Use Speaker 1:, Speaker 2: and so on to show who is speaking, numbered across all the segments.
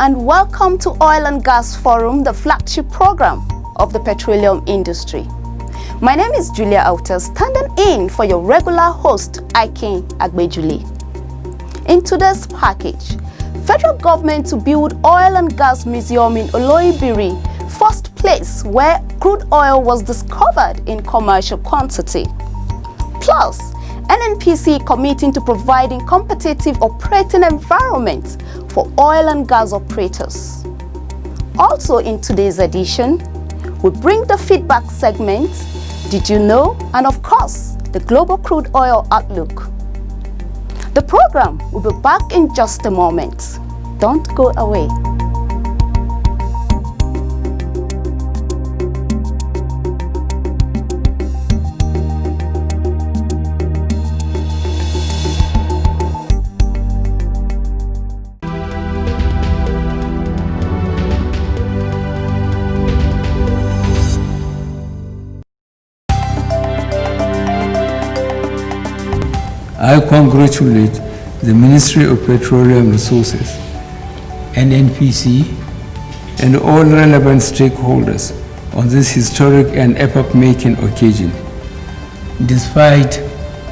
Speaker 1: and welcome to Oil and Gas Forum, the flagship program of the petroleum industry. My name is Julia Auta, standing in for your regular host, Aikin Agbejuli. In today's package, federal government to build oil and gas museum in Oloibiri, first place where crude oil was discovered in commercial quantity. Plus, NNPC committing to providing competitive operating environment for oil and gas operators. Also in today's edition, we bring the feedback segment, Did You Know? And of course, the global crude oil outlook. The program will be back in just a moment. Don't go away.
Speaker 2: I congratulate the Ministry of Petroleum Resources, NNPC, and all relevant stakeholders on this historic and epoch-making occasion. Despite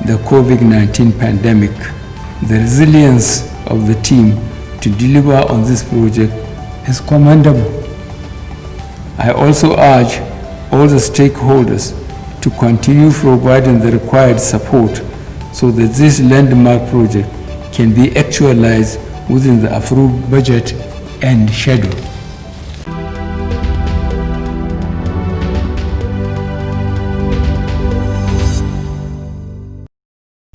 Speaker 2: the COVID-19 pandemic, the resilience of the team to deliver on this project is commendable. I also urge all the stakeholders to continue providing the required support so that this landmark project can be actualized within the approved budget and schedule.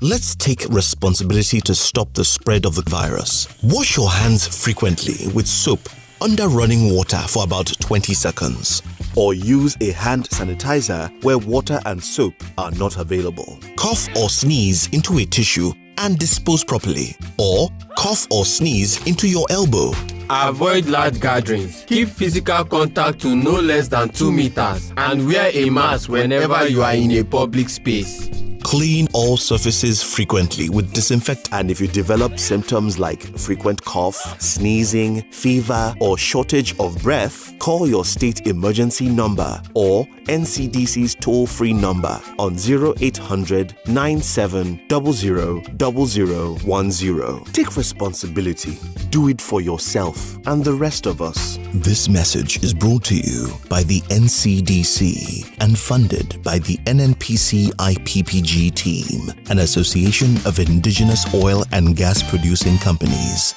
Speaker 3: Let's take responsibility to stop the spread of the virus. Wash your hands frequently with soap under running water for about 20 seconds. Or use a hand sanitizer where water and soap are not available. Cough or sneeze into a tissue and dispose properly. Or cough or sneeze into your elbow.
Speaker 4: Avoid large gatherings. Keep physical contact to no less than 2 meters and wear a mask whenever you are in a public space.
Speaker 3: Clean all surfaces frequently with disinfectant. And if you develop symptoms like frequent cough, sneezing, fever, or shortage of breath, call your state emergency number or NCDC's toll-free number on 0800 97 00 0010. Take responsibility. Do it for yourself and the rest of us. This message is brought to you by the NCDC and funded by the NNPC IPPG team, an association of indigenous oil and gas producing companies.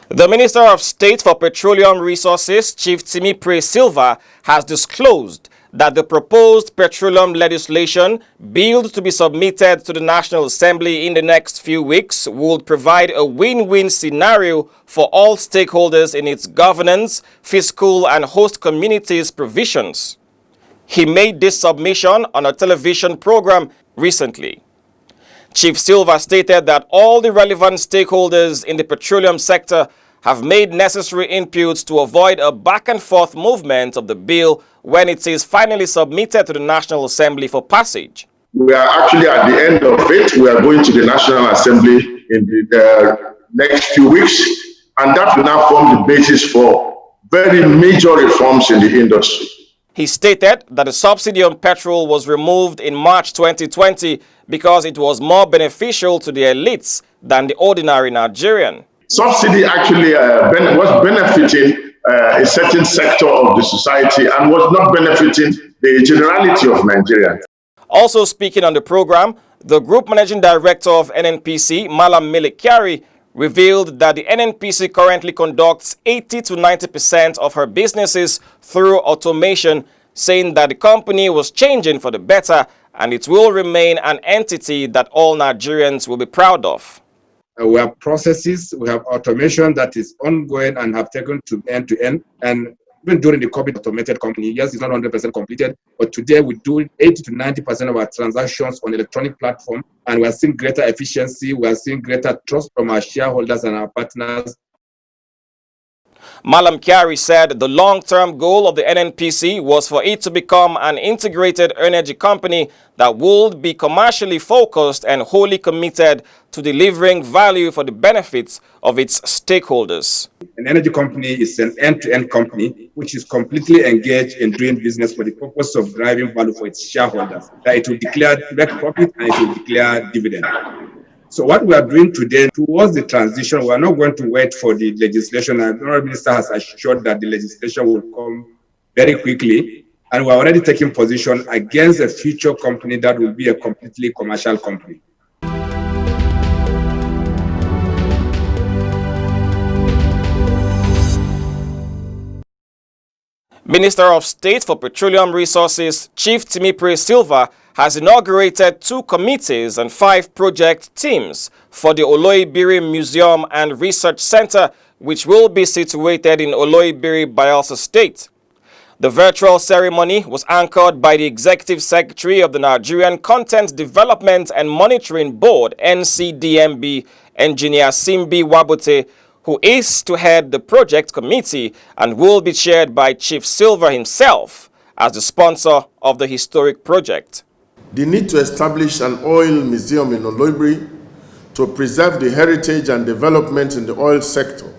Speaker 5: The Minister of State for Petroleum Resources, Chief Timipre Silva, has disclosed that the proposed petroleum legislation bill to be submitted to the National Assembly in the next few weeks would provide a win-win scenario for all stakeholders in its governance, fiscal and host communities provisions. He made this submission on a television program recently. Chief Silva stated that all the relevant stakeholders in the petroleum sector have made necessary inputs to avoid a back-and-forth movement of the bill when it is finally submitted to the National Assembly for passage.
Speaker 6: We are actually at the end of it. We are going to the National Assembly in the next few weeks, and that will now form the basis for very major reforms in the industry.
Speaker 5: He stated that the subsidy on petrol was removed in March 2020 because it was more beneficial to the elites than the ordinary Nigerian.
Speaker 6: Subsidy actually was benefiting a certain sector of the society and was not benefiting the generality of Nigeria.
Speaker 5: Also speaking on the program, the Group Managing Director of NNPC, Malam Mele Kyari, revealed that the NNPC currently conducts 80 to 90% of her businesses through automation, saying that the company was changing for the better and it will remain an entity that all Nigerians will be proud of.
Speaker 7: We have processes, we have automation that is ongoing and have taken to end, and even during the COVID automated company, yes, it's not 100% completed, but today we do 80 to 90% of our transactions on electronic platform, and we are seeing greater efficiency, we are seeing greater trust from our shareholders and our partners.
Speaker 5: Malam Kyari said the long-term goal of the NNPC was for it to become an integrated energy company that would be commercially focused and wholly committed to delivering value for the benefits of its stakeholders.
Speaker 7: An energy company is an end-to-end company which is completely engaged in doing business for the purpose of driving value for its shareholders. That it will declare direct profit and it will declare dividend. So what we are doing today towards the transition, we are not going to wait for the legislation. The Honourable Minister has assured that the legislation will come very quickly, and we are already taking position against a future company that will be a completely commercial company.
Speaker 5: Minister of State for Petroleum Resources, Chief Timi Pre-Silva, has inaugurated 2 committees and 5 project teams for the Oloibiri Museum and Research Center, which will be situated in Oloibiri, Bayelsa State. The virtual ceremony was anchored by the Executive Secretary of the Nigerian Content Development and Monitoring Board, NCDMB, Engineer Simbi Wabote, who is to head the project committee and will be chaired by Chief Silva himself as the sponsor of the historic project.
Speaker 8: The need to establish an oil museum in Oloibiri to preserve the heritage and development in the oil sector,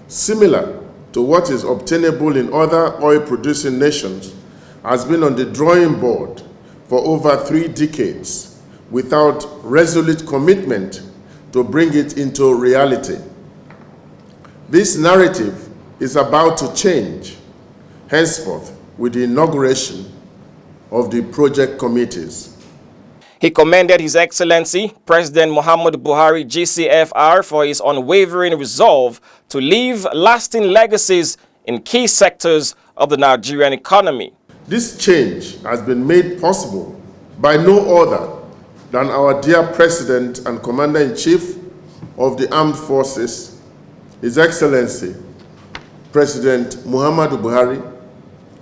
Speaker 8: similar to what is obtainable in other oil-producing nations, has been on the drawing board for over 3 decades without resolute commitment to bring it into reality. This narrative is about to change henceforth with the inauguration of the project committees.
Speaker 5: He commended His Excellency President Muhammadu Buhari GCFR for his unwavering resolve to leave lasting legacies in key sectors of the Nigerian economy.
Speaker 8: This change has been made possible by no other than our dear President and Commander-in-Chief of the Armed Forces, His Excellency President Muhammadu Buhari,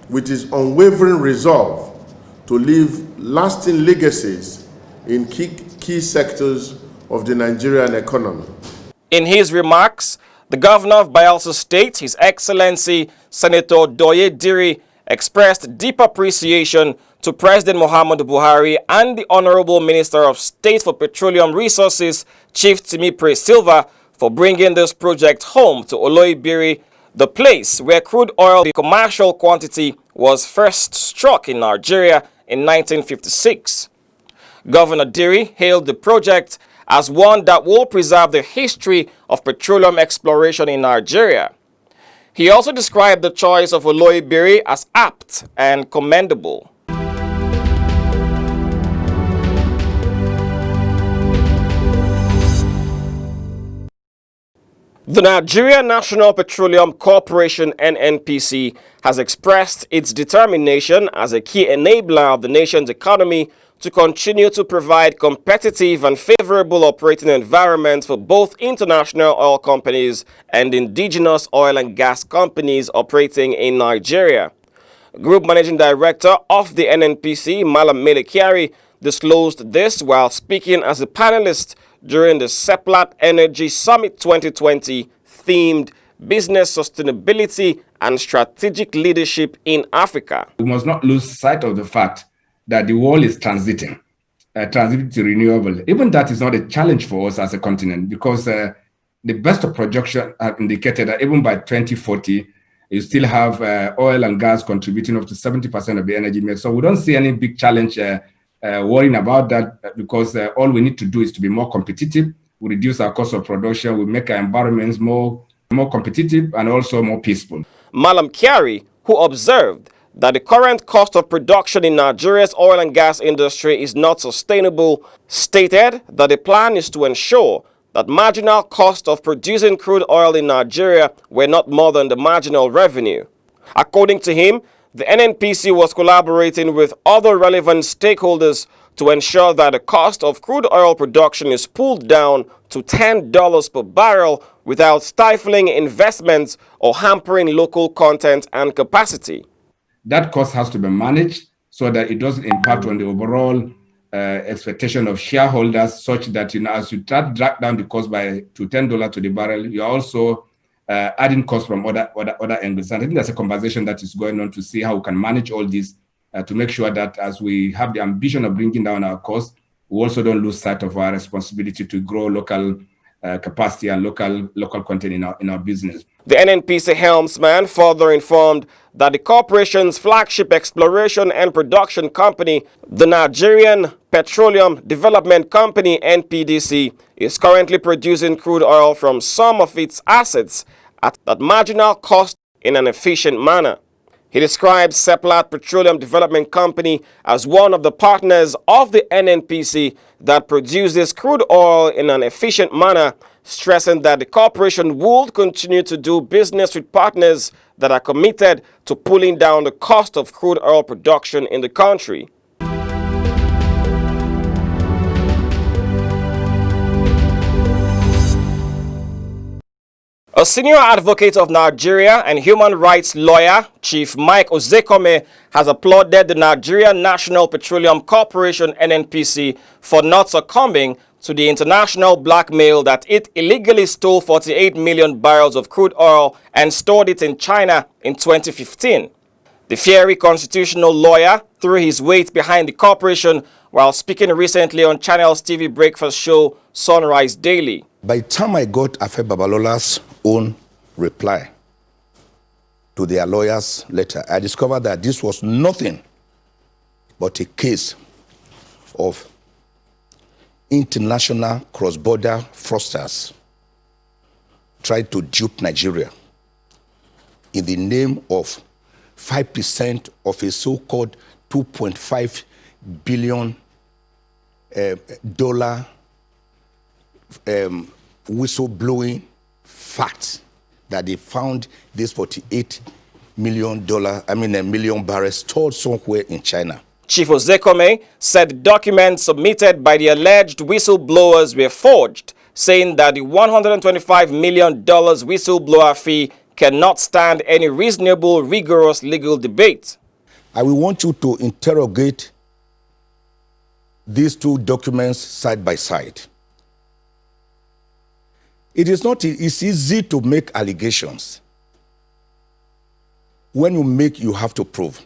Speaker 8: with his unwavering resolve to leave lasting legacies in key sectors of the Nigerian economy.
Speaker 5: In his remarks, the Governor of Bayelsa State, His Excellency Senator Doye Diri, expressed deep appreciation to President Muhammadu Buhari and the Honorable Minister of State for Petroleum Resources, Chief Timi Pre-Silva, for bringing this project home to Oloibiri, the place where crude oil in commercial quantity was first struck in Nigeria in 1956. Governor Diri hailed the project as one that will preserve the history of petroleum exploration in Nigeria. He also described the choice of Oloibiri as apt and commendable. The Nigeria National Petroleum Corporation (NNPC) has expressed its determination as a key enabler of the nation's economy to continue to provide competitive and favorable operating environments for both international oil companies and indigenous oil and gas companies operating in Nigeria. Group Managing Director of the NNPC, Malam Kyari, disclosed this while speaking as a panelist during the Seplat Energy Summit 2020 themed Business Sustainability and Strategic Leadership in Africa.
Speaker 7: We must not lose sight of the fact that the world is transiting to renewable. Even that is not a challenge for us as a continent, because the best of projection have indicated that even by 2040, you still have oil and gas contributing up to 70% of the energy mix. So we don't see any big challenge worrying about that, because all we need to do is to be more competitive. We reduce our cost of production, we make our environments more competitive and also more peaceful.
Speaker 5: Malam Kyari, who observed that the current cost of production in Nigeria's oil and gas industry is not sustainable, stated that the plan is to ensure that marginal cost of producing crude oil in Nigeria were not more than the marginal revenue. According to him, the NNPC was collaborating with other relevant stakeholders to ensure that the cost of crude oil production is pulled down to $10 per barrel without stifling investments or hampering local content and capacity.
Speaker 7: That cost has to be managed so that it doesn't impact on the overall expectation of shareholders, such that, as you drag down the cost to $10 to the barrel, you're also adding costs from other angles. And I think there's a conversation that is going on to see how we can manage all this to make sure that as we have the ambition of bringing down our costs, we also don't lose sight of our responsibility to grow local capacity and local content in our business.
Speaker 5: The NNPC helmsman further informed that the corporation's flagship exploration and production company, the Nigerian Petroleum Development Company (NPDC), is currently producing crude oil from some of its assets at marginal cost in an efficient manner. He describes Seplat Petroleum Development Company as one of the partners of the NNPC that produces crude oil in an efficient manner, stressing that the corporation would continue to do business with partners that are committed to pulling down the cost of crude oil production in the country. A senior advocate of Nigeria and human rights lawyer, Chief Mike Ozekome, has applauded the Nigerian National Petroleum Corporation (NNPC) for not succumbing to the international blackmail that it illegally stole 48 million barrels of crude oil and stored it in China in 2015. The fiery constitutional lawyer threw his weight behind the corporation while speaking recently on Channel's TV breakfast show Sunrise Daily.
Speaker 9: By the time I got Afe Babalola's own reply to their lawyer's letter, I discovered that this was nothing but a case of international cross-border fraudsters trying to dupe Nigeria in the name of 5% of a so-called $2.5 billion whistleblowing fact that they found this $48 million, million barrels stored somewhere in China.
Speaker 5: Chief Ozekome said documents submitted by the alleged whistleblowers were forged, saying that the $125 million whistleblower fee cannot stand any reasonable, rigorous legal debate.
Speaker 9: I will want you to interrogate these two documents side by side. It's easy to make allegations. When you make, you have to prove.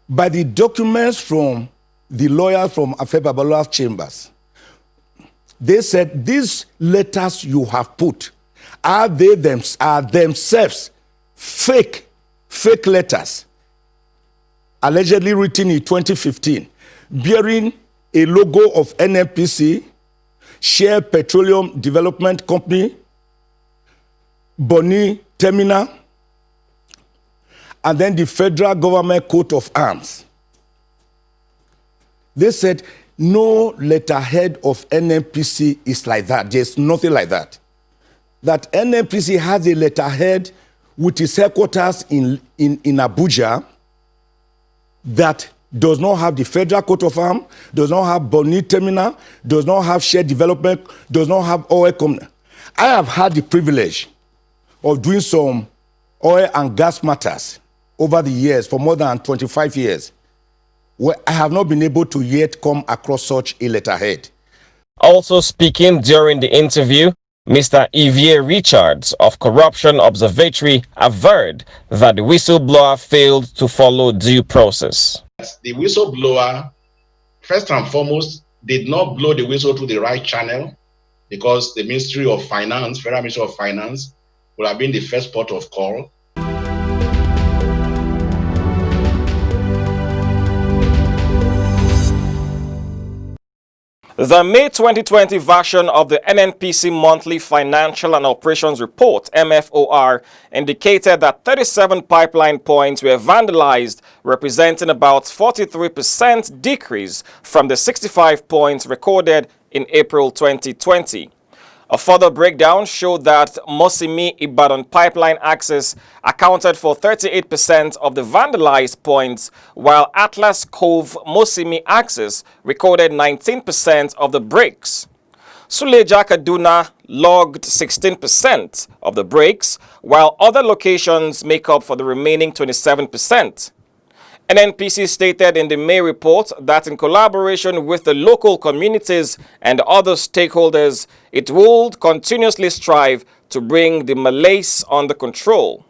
Speaker 9: By the documents from the lawyer from Afe Babalola's chambers, they said these letters you have put are themselves fake letters, allegedly written in 2015, bearing a logo of NNPC, Shell Petroleum Development Company, Bonny Terminal, and then the federal government coat of arms. They said no letterhead of NNPC is like that. There's nothing like that. That NNPC has a letterhead with its headquarters in Abuja that does not have the federal coat of arms, does not have Bonny Terminal, does not have Shell Development, does not have oil company. I have had the privilege of doing some oil and gas matters over the years, for more than 25 years, where I have not been able to yet come across such a letterhead.
Speaker 5: Also speaking during the interview, Mr. Yvier Richards of Corruption Observatory averred that the whistleblower failed to follow due process.
Speaker 10: The whistleblower, first and foremost, did not blow the whistle through the right channel, because the Ministry of Finance, Federal Ministry of Finance, would have been the first port of call.
Speaker 5: The May 2020 version of the NNPC Monthly Financial and Operations Report, MFOR, indicated that 37 pipeline points were vandalized, representing about 43% decrease from the 65 points recorded in April 2020. A further breakdown showed that Mosimi-Ibadan pipeline access accounted for 38% of the vandalized points, while Atlas Cove-Mosimi access recorded 19% of the breaks. Suleja-Kaduna logged 16% of the breaks, while other locations make up for the remaining 27%. NNPC stated in the May report that in collaboration with the local communities and other stakeholders, it would continuously strive to bring the malaise under control.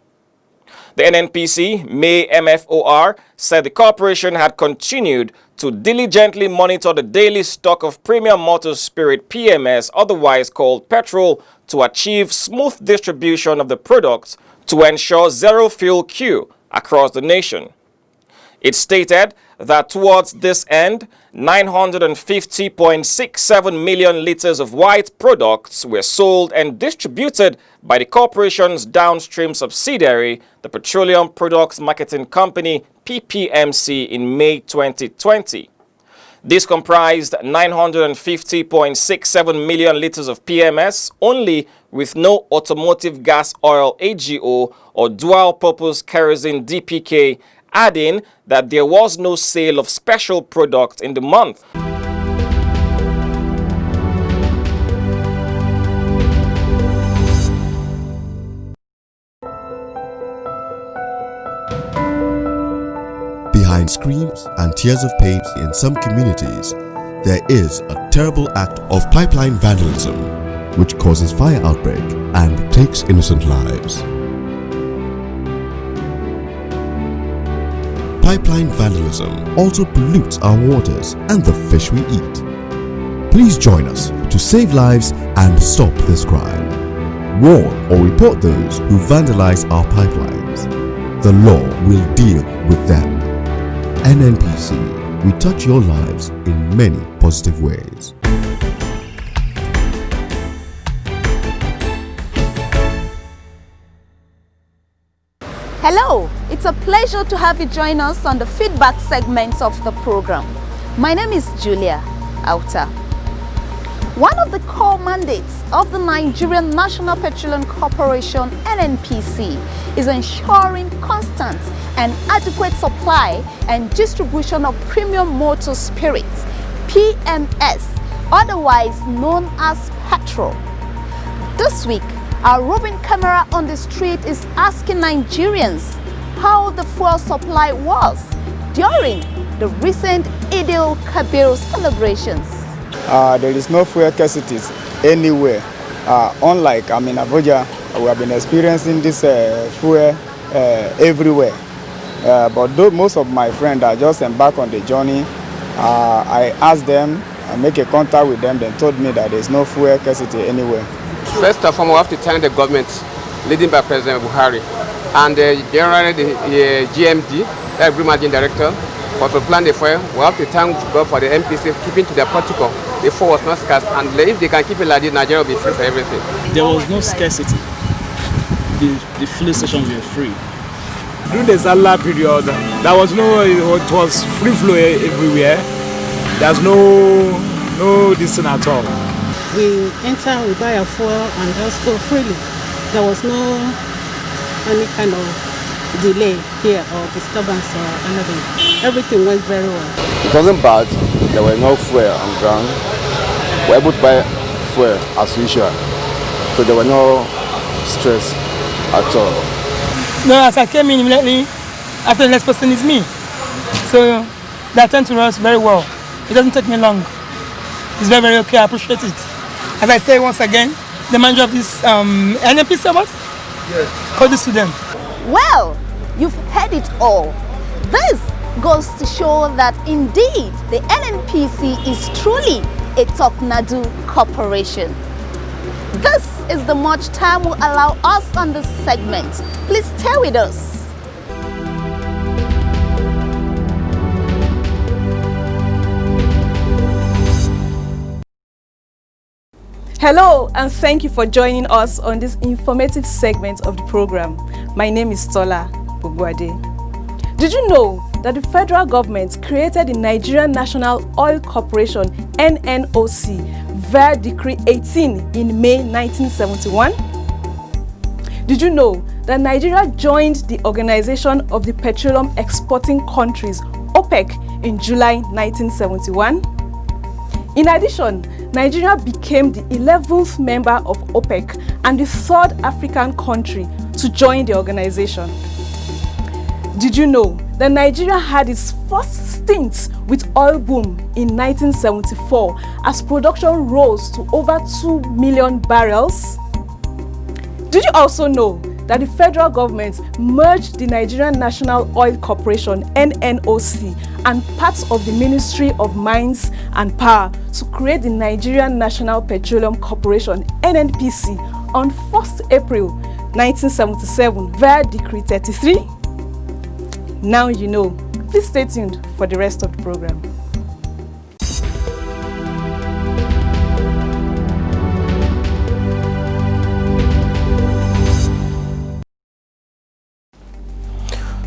Speaker 5: The NNPC, May MFOR, said the corporation had continued to diligently monitor the daily stock of premium motor spirit PMS, otherwise called petrol, to achieve smooth distribution of the products to ensure zero fuel queue across the nation. It stated that towards this end, 950.67 million liters of white products were sold and distributed by the corporation's downstream subsidiary, the Petroleum Products Marketing Company, PPMC, in May 2020. This comprised 950.67 million liters of PMS only, with no automotive gas oil AGO or dual-purpose kerosene DPK, adding that there was no sale of special products in the month.
Speaker 11: Behind screams and tears of pain in some communities, there is a terrible act of pipeline vandalism which causes fire outbreak and takes innocent lives. Pipeline vandalism also pollutes our waters and the fish we eat. Please join us to save lives and stop this crime. Warn or report those who vandalize our pipelines. The law will deal with them. NNPC, we touch your lives in many positive ways.
Speaker 1: Hello, it's a pleasure to have you join us on the feedback segment of the program. My name is Julia Auta. One of the core mandates of the Nigerian National Petroleum Corporation, NNPC, is ensuring constant and adequate supply and distribution of premium motor spirits, PMS, otherwise known as petrol. This week, our roving camera on the street is asking Nigerians how the fuel supply was during the recent Eid al-Kabir celebrations.
Speaker 12: There is no fuel scarcity anywhere. Unlike in Abuja, we have been experiencing this fuel everywhere. But though most of my friends are just embarked on the journey, I asked them, I make a contact with them, they told me that there is no fuel scarcity anywhere.
Speaker 13: First of all, we have to thank the government, leading by President Buhari, and generally the GMD, the Group Managing Director, for supplying the fuel. We have to thank God for the NPC keeping to the protocol. The fuel was not scarce, and if they can keep it like this, Nigeria will be free for everything.
Speaker 14: There was no scarcity. The filling stations were free.
Speaker 15: During the Salah period, there was no, it was free flow everywhere. There's no this at all.
Speaker 16: We enter, we buy a fuel and just go freely. There was no any kind of delay here or disturbance or anything. Everything went very well.
Speaker 17: It wasn't bad. There were no fuel on ground. We were able to buy fuel as usual. So there were no stress at all.
Speaker 18: No, as I came in immediately, after the next person is me. So they attend to us very well. It doesn't take me long. It's very, very okay. I appreciate it. As I say once again, the manager of this NNPC service, yes, call this to them.
Speaker 1: Well, you've heard it all. This goes to show that indeed the NNPC is truly a Toknadu corporation. This is the much time will allow us on this segment. Please stay with us.
Speaker 19: Hello, and thank you for joining us on this informative segment of the program. My name is Tola Bugwade. Did you know that the federal government created the Nigerian National Oil Corporation, NNOC, via Decree 18 in May 1971? Did you know that Nigeria joined the Organization of the Petroleum Exporting Countries, OPEC, in July 1971? In addition, Nigeria became the 11th member of OPEC and the 3rd African country to join the organization. Did you know that Nigeria had its first stint with oil boom in 1974 as production rose to over 2 million barrels? Did you also know that the federal government merged the Nigerian National Oil Corporation (NNOC) and parts of the Ministry of Mines and Power to create the Nigerian National Petroleum Corporation (NNPC) on 1st April 1977 via Decree 33? Now you know. Please stay tuned for the rest of the program.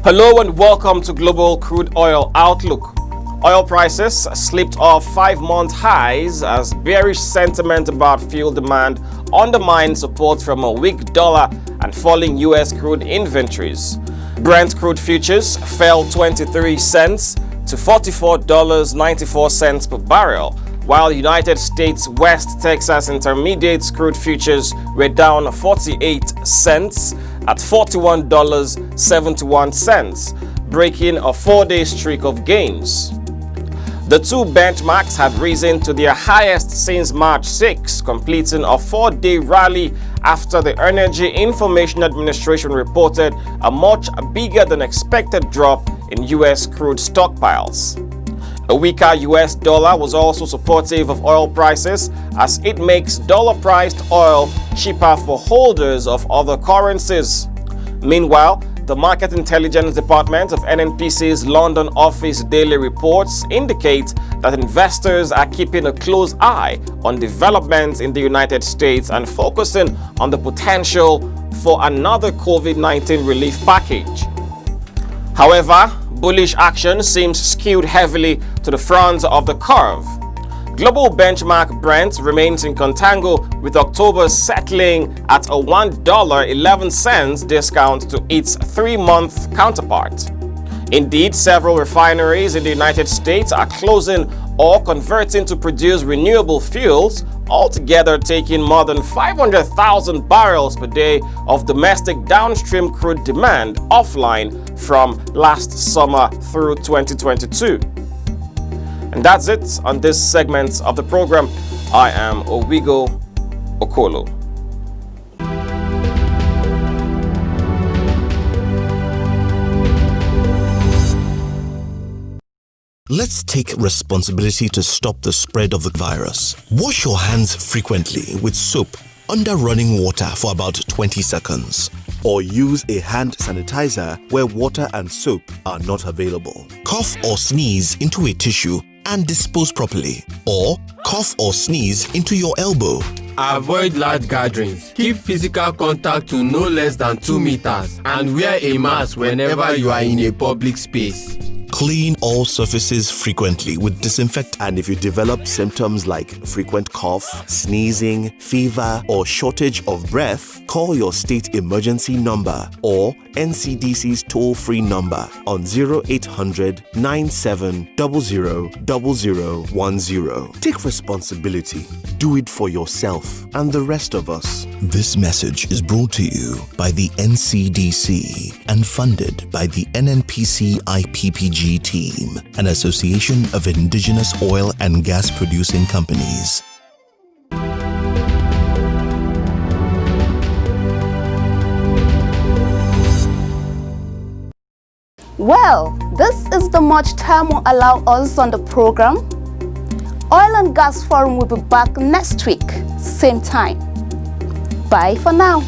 Speaker 5: Hello and welcome to Global Crude Oil Outlook. Oil prices slipped off 5-month highs as bearish sentiment about fuel demand undermined support from a weak dollar and falling U.S. crude inventories. Brent crude futures fell 23 cents to $44.94 per barrel, while United States West Texas Intermediate crude futures were down 48 cents at $41.71, breaking a 4-day streak of gains. The two benchmarks had risen to their highest since March 6, completing a 4-day rally after the Energy Information Administration reported a much bigger than expected drop in U.S. crude stockpiles. A weaker U.S. dollar was also supportive of oil prices as it makes dollar-priced oil cheaper for holders of other currencies. Meanwhile, the Market Intelligence Department of NNPC's London office daily reports indicate that investors are keeping a close eye on developments in the United States and focusing on the potential for another COVID-19 relief package. However, bullish action seems skewed heavily to the front of the curve. Global benchmark Brent remains in contango, with October settling at a $1.11 discount to its 3-month counterpart. Indeed, several refineries in the United States are closing or converting to produce renewable fuels, altogether taking more than 500,000 barrels per day of domestic downstream crude demand offline from last summer through 2022. And that's it on this segment of the program. I am Owigo Okolo.
Speaker 3: Let's take responsibility to stop the spread of the virus. Wash your hands frequently with soap under running water for about 20 seconds. Or use a hand sanitizer where water and soap are not available. Cough or sneeze into a tissue and dispose properly. Or cough or sneeze into your elbow.
Speaker 4: Avoid large gatherings. Keep physical contact to no less than 2 meters and wear a mask whenever you are in a public space.
Speaker 3: Clean all surfaces frequently with disinfectant. And if you develop symptoms like frequent cough, sneezing, fever, or shortage of breath, call your state emergency number or NCDC's toll-free number on 0800 97 00 0010. Take responsibility. Do it for yourself and the rest of us. This message is brought to you by the NCDC and funded by the NNPC IPPG team, an association of indigenous oil and gas producing companies.
Speaker 1: Well, this is the much time will allow us on the program. Oil and Gas Forum will be back next week, same time. Bye for now.